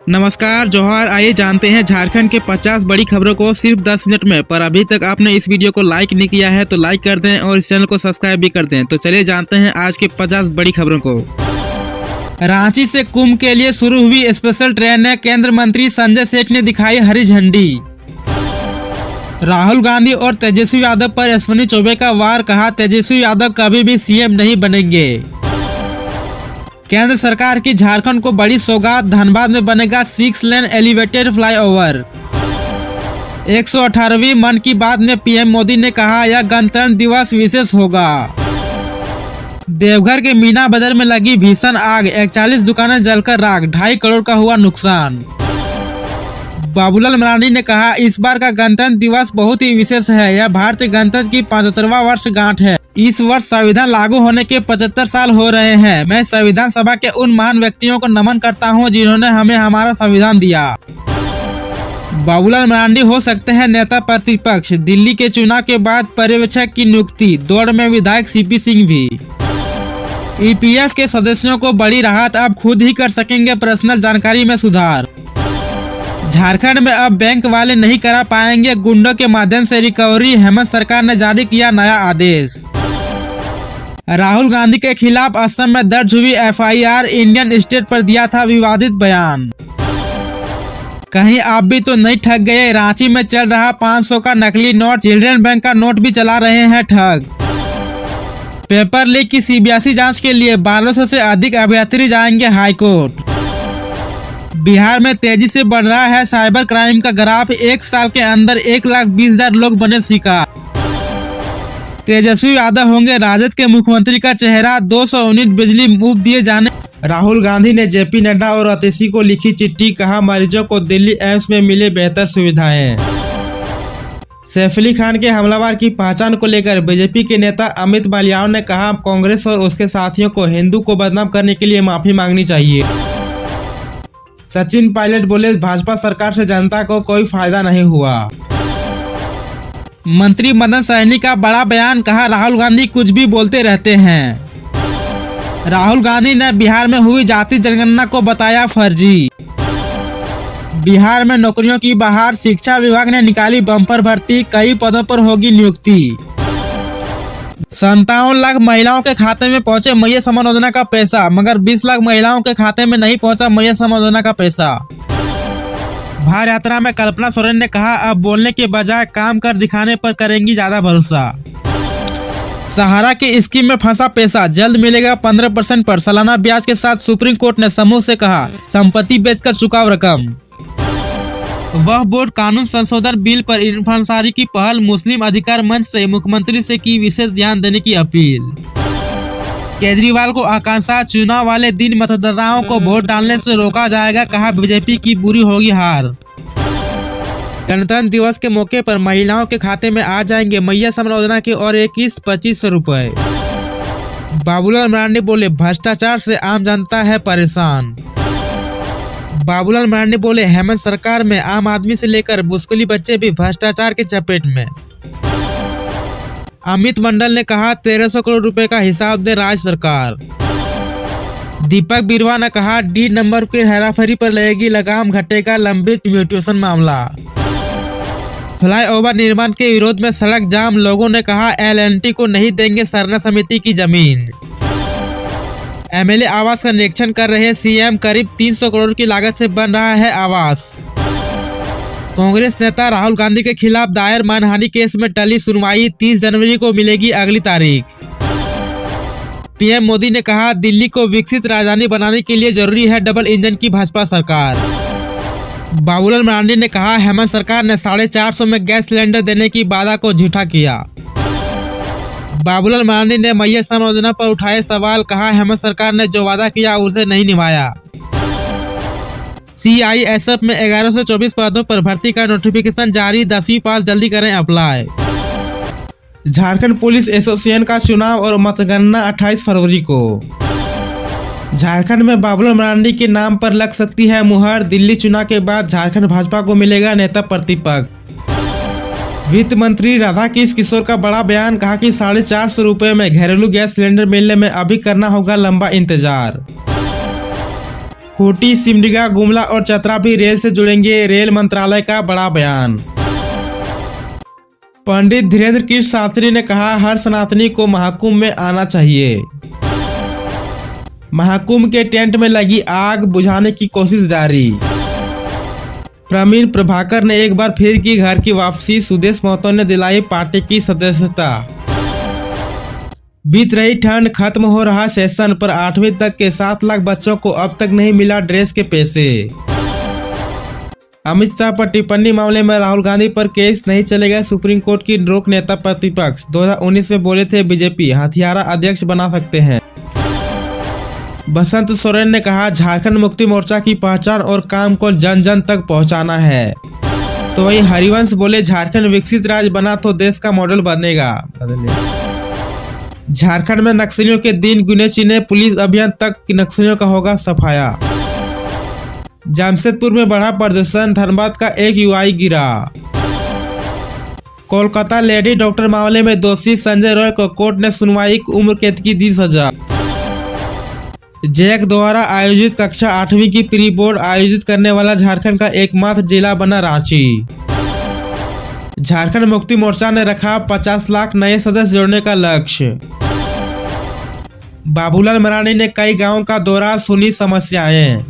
नमस्कार जोहार। आइए जानते हैं झारखंड के 50 बड़ी खबरों को सिर्फ 10 मिनट में। पर अभी तक आपने इस वीडियो को लाइक नहीं किया है तो लाइक कर दें और इस चैनल को सब्सक्राइब भी कर दें। तो चलिए जानते हैं आज के 50 बड़ी खबरों को। रांची से कुंभ के लिए शुरू हुई स्पेशल ट्रेन ने केंद्र मंत्री संजय सेठ ने दिखाई हरी झंडी। राहुल गांधी और तेजस्वी यादव पर अश्विनी चौबे का वार, कहा तेजस्वी यादव कभी भी सीएम नहीं बनेंगे। केंद्र सरकार की झारखंड को बड़ी सौगात, धनबाद में बनेगा 6 लेन एलिवेटेड फ्लाईओवर। 118वीं मन की बात में पीएम मोदी ने कहा यह गणतंत्र दिवस विशेष होगा। देवघर के मीना बाजार में लगी भीषण आग, 41 दुकानें जलकर राख, 2.5 करोड़ का हुआ नुकसान। बाबूलाल मरांडी ने कहा इस बार का गणतंत्र दिवस बहुत ही विशेष है। यह भारतीय गणतंत्र की 75वां वर्षगांठ है। इस वर्ष संविधान लागू होने के 75 साल हो रहे हैं। मैं संविधान सभा के उन महान व्यक्तियों को नमन करता हूं जिन्होंने हमें हमारा संविधान दिया। बाबूलाल मरांडी हो सकते हैं नेता प्रतिपक्ष, दिल्ली के चुनाव के बाद पर्यवेक्षक की नियुक्ति, दौड़ में विधायक सीपी सिंह भी। ईपीएफ के सदस्यों को बड़ी राहत, अब खुद ही कर सकेंगे पर्सनल जानकारी में सुधार। झारखंड में अब बैंक वाले नहीं करा पाएंगे गुंडों के माध्यम से रिकवरी, हेमंत सरकार ने जारी किया नया आदेश। राहुल गांधी के खिलाफ असम में दर्ज हुई एफआईआर, इंडियन स्टेट पर दिया था विवादित बयान। कहीं आप भी तो नहीं ठग गए, रांची में चल रहा 500 का नकली नोट, चिल्ड्रन बैंक का नोट भी चला रहे हैं ठग। पेपर लीक की सीबीएसई जांच के लिए 1200 से अधिक अभ्यर्थी जाएंगे हाईकोर्ट। बिहार में तेजी से बढ़ रहा है साइबर क्राइम का ग्राफ, 1 साल के अंदर 1,20,000 लोग बने शिकार। तेजस्वी यादव होंगे राजद के मुख्यमंत्री का चेहरा, 200 यूनिट बिजली मुफ्त दिए जाने। राहुल गांधी ने जेपी नड्डा और अतिशी को लिखी चिट्ठी, कहा मरीजों को दिल्ली एम्स में मिले बेहतर सुविधाएं। सैफ अली खान के हमलावर की पहचान को लेकर बीजेपी के नेता अमित मालविया ने कहा कांग्रेस और उसके साथियों को हिंदू को बदनाम करने के लिए माफी मांगनी चाहिए। सचिन पायलट बोले भाजपा सरकार से जनता को कोई फायदा नहीं हुआ। मंत्री मदन सहनी का बड़ा बयान, कहा राहुल गांधी कुछ भी बोलते रहते हैं। राहुल गांधी ने बिहार में हुई जाति जनगणना को बताया फर्जी। बिहार में नौकरियों की बहार, शिक्षा विभाग ने निकाली बम्पर भर्ती, कई पदों पर होगी नियुक्ति। 57 लाख महिलाओं के खाते में पहुंचे मैया सम्मान योजना का पैसा, मगर 20 लाख महिलाओं के खाते में नहीं पहुंचा मैया सम्मान योजना का पैसा। भार यात्रा में कल्पना सोरेन ने कहा अब बोलने के बजाय काम कर दिखाने पर करेंगी ज्यादा भरोसा। सहारा की स्कीम में फंसा पैसा, जल्द मिलेगा 15% पर सालाना ब्याज के साथ। सुप्रीम कोर्ट ने समूह से कहा संपत्ति बेचकर चुकाओ रकम। वह बोर्ड कानून संशोधन बिल पर इरफान अंसारी की पहल, मुस्लिम अधिकार मंच से मुख्यमंत्री से की विशेष ध्यान देने की अपील। केजरीवाल को आकांक्षा, चुनाव वाले दिन मतदाताओं को वोट डालने से रोका जाएगा, कहा बीजेपी की बुरी होगी हार। गणतंत्र दिवस के मौके पर महिलाओं के खाते में आ जाएंगे मैया सम्मान योजना के और 21-2500 रुपए। बाबूलाल मरांडी बोले भ्रष्टाचार से आम जनता है परेशान। बाबूलाल मरांडी बोले हेमंत सरकार में आम आदमी से लेकर मुस्कुली बच्चे भी भ्रष्टाचार के चपेट में। अमित मंडल ने कहा 1300 करोड़ रुपए का हिसाब दे राज्य सरकार। दीपक बिरवा ने कहा डी नंबर की हेराफेरी पर लगेगी लगाम, घटेगा लंबित म्यूटेशन मामला। फ्लाईओवर निर्माण के विरोध में सड़क जाम, लोगों ने कहा एल&टी को नहीं देंगे सरना समिति की जमीन। एमएलए आवास का निरीक्षण कर रहे सीएम, करीब 300 करोड़ की लागत से बन रहा है आवास। कांग्रेस नेता राहुल गांधी के खिलाफ दायर मानहानि केस में टली सुनवाई, 30 जनवरी को मिलेगी अगली तारीख। पीएम मोदी ने कहा दिल्ली को विकसित राजधानी बनाने के लिए जरूरी है डबल इंजन की भाजपा सरकार। बाबूलाल मरांडी ने कहा हेमंत सरकार ने 450 में गैस सिलेंडर देने की वादा को झूठा किया। बाबूलाल मरांडी ने मैया सम्मान योजना पर उठाए सवाल, कहा हेमंत सरकार ने जो वादा किया उसे नहीं निभाया। सीआईएसएफ में 11 से 24 पदों पर भर्ती का नोटिफिकेशन जारी, 10वीं पास जल्दी करें अप्लाई। झारखंड पुलिस एसोसिएशन का चुनाव और मतगणना 28 फरवरी को। झारखंड में बाबूलाल मरांडी के नाम पर लग सकती है मुहर, दिल्ली चुनाव के बाद झारखंड भाजपा को मिलेगा नेता प्रतिपक्ष। वित्त मंत्री राधाकृष्ण किशोर का बड़ा बयान, कहा कि 450 रुपए में घरेलू गैस सिलेंडर मिलने में अभी करना होगा लंबा इंतजार। खूंटी, सिमडेगा, गुमला और चतरा भी रेल से जुड़ेंगे, रेल मंत्रालय का बड़ा बयान। पंडित धीरेन्द्र कृष्ण शास्त्री ने कहा, हर सनातनी को महाकुंभ में आना चाहिए। महाकुंभ के टेंट में लगी आग बुझाने की कोशिश जारी। प्रवीण प्रभाकर ने एक बार फिर की घर की वापसी, सुदेश महतो ने दिलाई पार्टी की सदस्यता। बीत रही ठंड, खत्म हो रहा सेशन, पर 8वीं तक के 7 लाख बच्चों को अब तक नहीं मिला ड्रेस के पैसे। अमित शाह पर टिप्पणी मामले में राहुल गांधी पर केस नहीं चलेगा, सुप्रीम कोर्ट की रोक, नेता प्रतिपक्ष। 2019 में बोले थे बीजेपी हथियारा अध्यक्ष बना सकते हैं। बसंत सोरेन ने कहा, झारखंड मुक्ति मोर्चा की पहचान और काम को जन जन तक पहुंचाना है। तो वही हरिवंश बोले, झारखंड विकसित राज्य बना तो देश का मॉडल बनेगा। झारखंड में नक्सलियों के दिन गिने चुने, पुलिस अभियान तक नक्सलियों का होगा सफाया। जमशेदपुर में बढ़ा प्रदर्शन, धनबाद का एक युवाई गिरा। कोलकाता लेडी डॉक्टर मामले में दोषी संजय रॉय को कोर्ट ने सुनवाई, उम्र कैद की दी सजा। जैक द्वारा आयोजित कक्षा 8वीं की प्री बोर्ड आयोजित करने वाला झारखंड का एकमात्र जिला बना रांची। झारखंड मुक्ति मोर्चा ने रखा 50 लाख नए सदस्य जोड़ने का लक्ष्य। बाबूलाल मरांडी ने कई गांवों का दौरा, सुनी समस्याएं।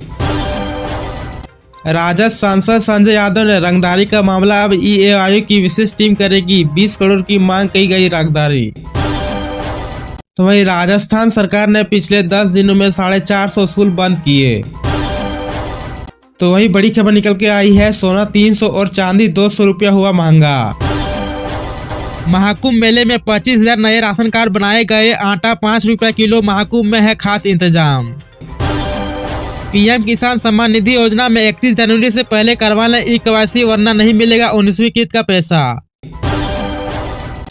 राजद सांसद संजय यादव ने रंगदारी का मामला, अब ईओआई की विशेष टीम करेगी, 20 करोड़ की मांग की गई रंगदारी। तो वही राजस्थान सरकार ने पिछले 10 दिनों में 450 स्कूल बंद किए। तो वही बड़ी खबर निकल के आई है, सोना 300 और चांदी 200 रुपया हुआ महंगा। महाकुंभ मेले में 25,000 नए राशन कार्ड बनाए गए, आटा 5 रुपया किलो, महाकुंभ में है खास इंतजाम। पीएम किसान सम्मान निधि योजना में 31 जनवरी से पहले करवा लें ई-केवाईसी, वरना नहीं मिलेगा 19वीं किस्त का पैसा।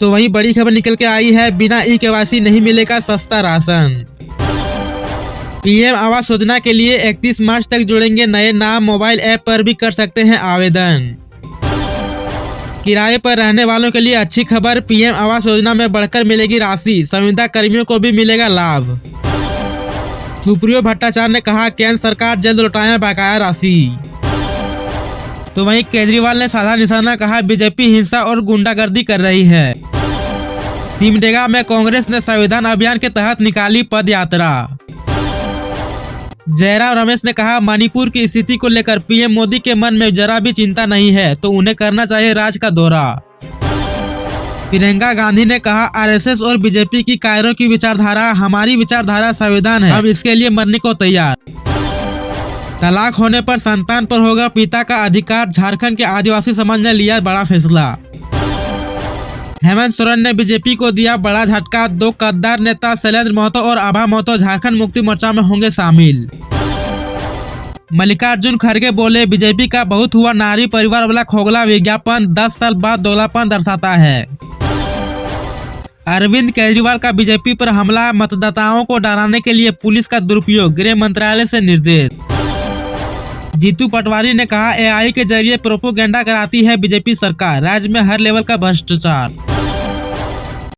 तो वही बड़ी खबर निकल के आई है, बिना ई-केवाईसी नहीं मिलेगा सस्ता राशन। पीएम आवास योजना के लिए 31 मार्च तक जुड़ेंगे नए नाम, मोबाइल ऐप पर भी कर सकते हैं आवेदन। किराए पर रहने वालों के लिए अच्छी खबर, पीएम आवास योजना में बढ़कर मिलेगी राशि, संविदा कर्मियों को भी मिलेगा लाभ। सुप्रियो भट्टाचार्य ने कहा, केंद्र सरकार जल्द लौटाए बकाया राशि। तो वहीं केजरीवाल ने साधा निशाना, कहा बीजेपी हिंसा और गुंडागर्दी कर रही है। सिमडेगा में कांग्रेस ने संविधान अभियान के तहत निकाली पद यात्रा। जयराम रमेश ने कहा, मणिपुर की स्थिति को लेकर पीएम मोदी के मन में जरा भी चिंता नहीं है, तो उन्हें करना चाहिए राज्य का दौरा। प्रियंका गांधी ने कहा, आरएसएस और बीजेपी की कायरों की विचारधारा, हमारी विचारधारा संविधान है, हम इसके लिए मरने को तैयार। तलाक होने पर संतान पर होगा पिता का अधिकार, झारखंड के आदिवासी समाज ने लिया बड़ा फैसला। हेमंत सोरेन ने बीजेपी को दिया बड़ा झटका, 2 कद्दार नेता शैलेंद्र महतो और आभा महतो झारखंड मुक्ति मोर्चा में होंगे शामिल। मल्लिकार्जुन खड़गे बोले, बीजेपी का बहुत हुआ, नारी परिवार वाला खोखला विज्ञापन 10 साल बाद दोगलापन दर्शाता है। अरविंद केजरीवाल का बीजेपी पर हमला, मतदाताओं को डराने के लिए पुलिस का दुरुपयोग, गृह मंत्रालय से निर्देश। जीतू पटवारी ने कहा, एआई के जरिए प्रोपोगेंडा कराती है बीजेपी सरकार, राज्य में हर लेवल का भ्रष्टाचार।